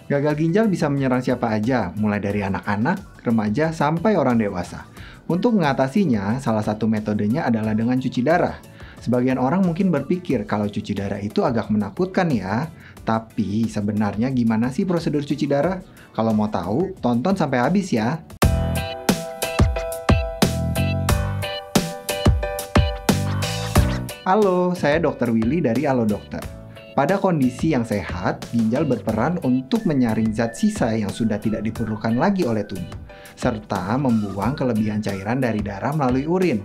Gagal ginjal bisa menyerang siapa aja, mulai dari anak-anak, remaja, sampai orang dewasa. Untuk mengatasinya, salah satu metodenya adalah dengan cuci darah. Sebagian orang mungkin berpikir kalau cuci darah itu agak menakutkan ya. Tapi sebenarnya gimana sih prosedur cuci darah? Kalau mau tahu, tonton sampai habis ya. Halo, saya Dr. Willy dari Halo Dokter. Pada kondisi yang sehat, ginjal berperan untuk menyaring zat sisa yang sudah tidak diperlukan lagi oleh tubuh, serta membuang kelebihan cairan dari darah melalui urin.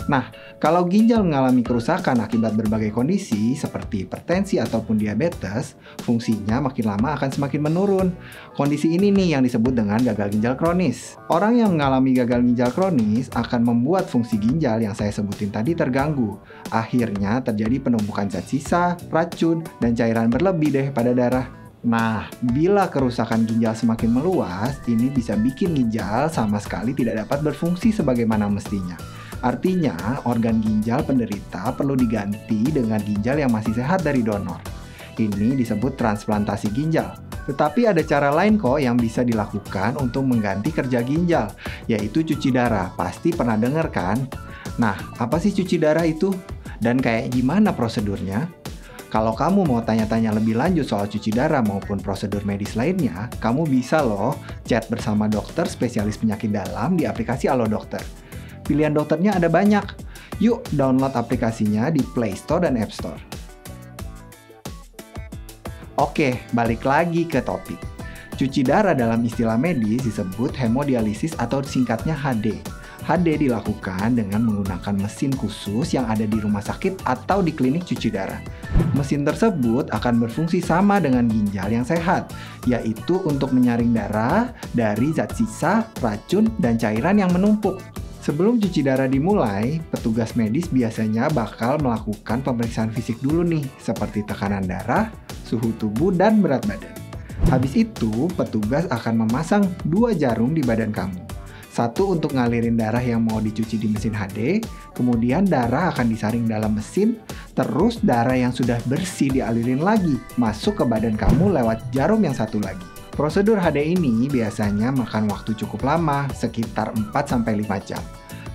Nah, kalau ginjal mengalami kerusakan akibat berbagai kondisi seperti hipertensi ataupun diabetes, fungsinya makin lama akan semakin menurun. Kondisi ini nih yang disebut dengan gagal ginjal kronis. Orang yang mengalami gagal ginjal kronis akan membuat fungsi ginjal yang saya sebutin tadi terganggu. Akhirnya terjadi penumpukan zat sisa, racun, dan cairan berlebih deh pada darah. Nah, bila kerusakan ginjal semakin meluas, ini bisa bikin ginjal sama sekali tidak dapat berfungsi sebagaimana mestinya. Artinya, organ ginjal penderita perlu diganti dengan ginjal yang masih sehat dari donor. Ini disebut transplantasi ginjal. Tetapi ada cara lain kok yang bisa dilakukan untuk mengganti kerja ginjal, yaitu cuci darah. Pasti pernah dengar kan? Nah, apa sih cuci darah itu? Dan kayak gimana prosedurnya? Kalau kamu mau tanya-tanya lebih lanjut soal cuci darah maupun prosedur medis lainnya, kamu bisa loh chat bersama dokter spesialis penyakit dalam di aplikasi Halo Dokter. Pilihan dokternya ada banyak. Yuk download aplikasinya di Play Store dan App Store. Oke, balik lagi ke topik. Cuci darah dalam istilah medis disebut hemodialisis atau singkatnya HD. HD dilakukan dengan menggunakan mesin khusus yang ada di rumah sakit atau di klinik cuci darah. Mesin tersebut akan berfungsi sama dengan ginjal yang sehat, yaitu untuk menyaring darah dari zat sisa, racun, dan cairan yang menumpuk. Sebelum cuci darah dimulai, petugas medis biasanya bakal melakukan pemeriksaan fisik dulu nih, seperti tekanan darah, suhu tubuh, dan berat badan. Habis itu, petugas akan memasang 2 jarum di badan kamu. Satu untuk ngalirin darah yang mau dicuci di mesin HD, kemudian darah akan disaring dalam mesin, terus darah yang sudah bersih dialirin lagi, masuk ke badan kamu lewat jarum yang satu lagi. Prosedur HD ini biasanya makan waktu cukup lama, sekitar 4-5 jam.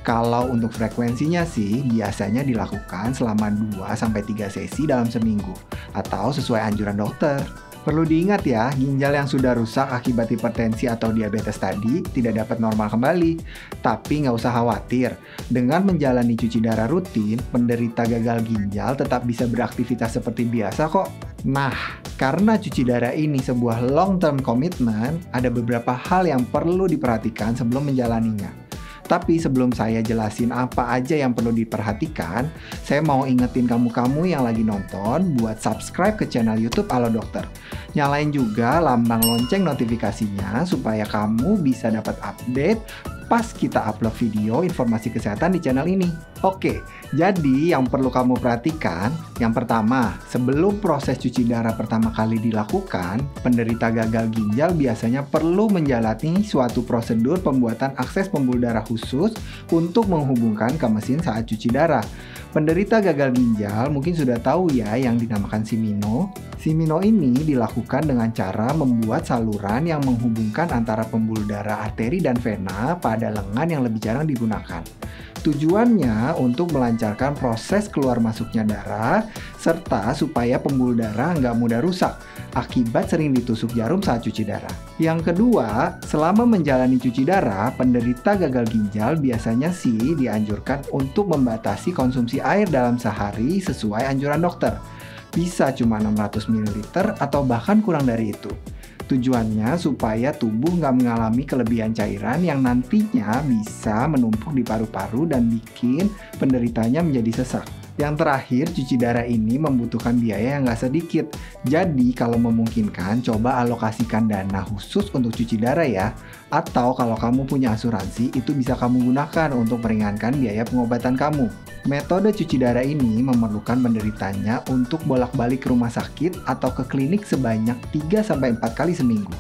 Kalau untuk frekuensinya sih, biasanya dilakukan selama 2-3 sesi dalam seminggu, atau sesuai anjuran dokter. Perlu diingat ya, ginjal yang sudah rusak akibat hipertensi atau diabetes tadi tidak dapat normal kembali. Tapi nggak usah khawatir, dengan menjalani cuci darah rutin, penderita gagal ginjal tetap bisa beraktivitas seperti biasa kok. Nah, karena cuci darah ini sebuah long-term commitment, ada beberapa hal yang perlu diperhatikan sebelum menjalaninya. Tapi sebelum saya jelasin apa aja yang perlu diperhatikan, saya mau ingetin kamu-kamu yang lagi nonton buat subscribe ke channel YouTube Halo Dokter. Nyalain juga lambang lonceng notifikasinya supaya kamu bisa dapat update pas kita upload video informasi kesehatan di channel ini. Oke, jadi yang perlu kamu perhatikan, yang pertama, sebelum proses cuci darah pertama kali dilakukan, penderita gagal ginjal biasanya perlu menjalani suatu prosedur pembuatan akses pembuluh darah khusus untuk menghubungkan ke mesin saat cuci darah. Penderita gagal ginjal mungkin sudah tahu ya yang dinamakan Simino. Simino ini dilakukan dengan cara membuat saluran yang menghubungkan antara pembuluh darah arteri dan vena pada lengan yang lebih jarang digunakan. Tujuannya untuk melancarkan proses keluar masuknya darah, serta supaya pembuluh darah nggak mudah rusak akibat sering ditusuk jarum saat cuci darah. Yang kedua, selama menjalani cuci darah, penderita gagal ginjal biasanya sih dianjurkan untuk membatasi konsumsi air dalam sehari sesuai anjuran dokter. Bisa cuma 600 ml atau bahkan kurang dari itu. Tujuannya supaya tubuh nggak mengalami kelebihan cairan yang nantinya bisa menumpuk di paru-paru dan bikin penderitanya menjadi sesak. Yang terakhir, cuci darah ini membutuhkan biaya yang nggak sedikit. Jadi kalau memungkinkan, coba alokasikan dana khusus untuk cuci darah ya. Atau kalau kamu punya asuransi, itu bisa kamu gunakan untuk meringankan biaya pengobatan kamu. Metode cuci darah ini memerlukan penderitanya untuk bolak-balik ke rumah sakit atau ke klinik sebanyak 3-4 kali seminggu.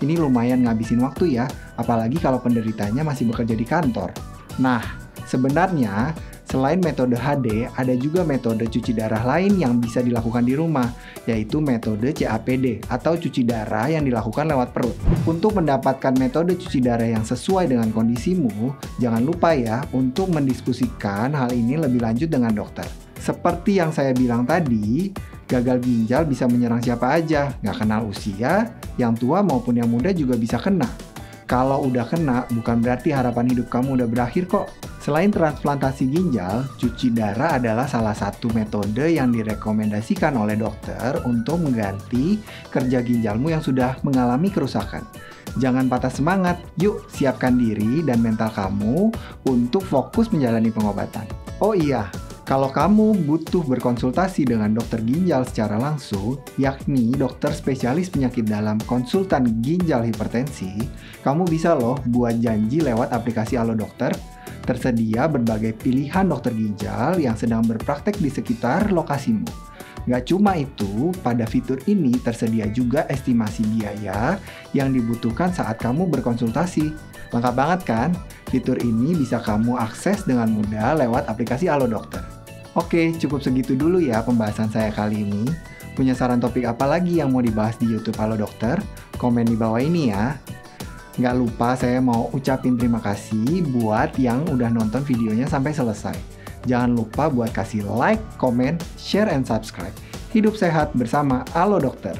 Ini lumayan ngabisin waktu ya, apalagi kalau penderitanya masih bekerja di kantor. Nah, sebenarnya Selain metode HD, ada juga metode cuci darah lain yang bisa dilakukan di rumah, yaitu metode CAPD atau cuci darah yang dilakukan lewat perut. Untuk mendapatkan metode cuci darah yang sesuai dengan kondisimu, jangan lupa ya untuk mendiskusikan hal ini lebih lanjut dengan dokter. Seperti yang saya bilang tadi, gagal ginjal bisa menyerang siapa aja, nggak kenal usia, yang tua maupun yang muda juga bisa kena. Kalau udah kena, bukan berarti harapan hidup kamu udah berakhir kok. Selain transplantasi ginjal, cuci darah adalah salah satu metode yang direkomendasikan oleh dokter untuk mengganti kerja ginjalmu yang sudah mengalami kerusakan. Jangan patah semangat, yuk siapkan diri dan mental kamu untuk fokus menjalani pengobatan. Oh iya, kalau kamu butuh berkonsultasi dengan dokter ginjal secara langsung, yakni dokter spesialis penyakit dalam konsultan ginjal hipertensi, kamu bisa loh buat janji lewat aplikasi Halo Dokter. Tersedia berbagai pilihan dokter ginjal yang sedang berpraktek di sekitar lokasimu. Gak cuma itu, pada fitur ini tersedia juga estimasi biaya yang dibutuhkan saat kamu berkonsultasi. Lengkap banget kan? Fitur ini bisa kamu akses dengan mudah lewat aplikasi Halo Dokter. Oke, cukup segitu dulu ya pembahasan saya kali ini. Punya saran topik apa lagi yang mau dibahas di YouTube Halo Dokter? Komen di bawah ini ya. Nggak lupa saya mau ucapin terima kasih buat yang udah nonton videonya sampai selesai. Jangan lupa buat kasih like, komen, share, and subscribe. Hidup sehat bersama Halo Dokter.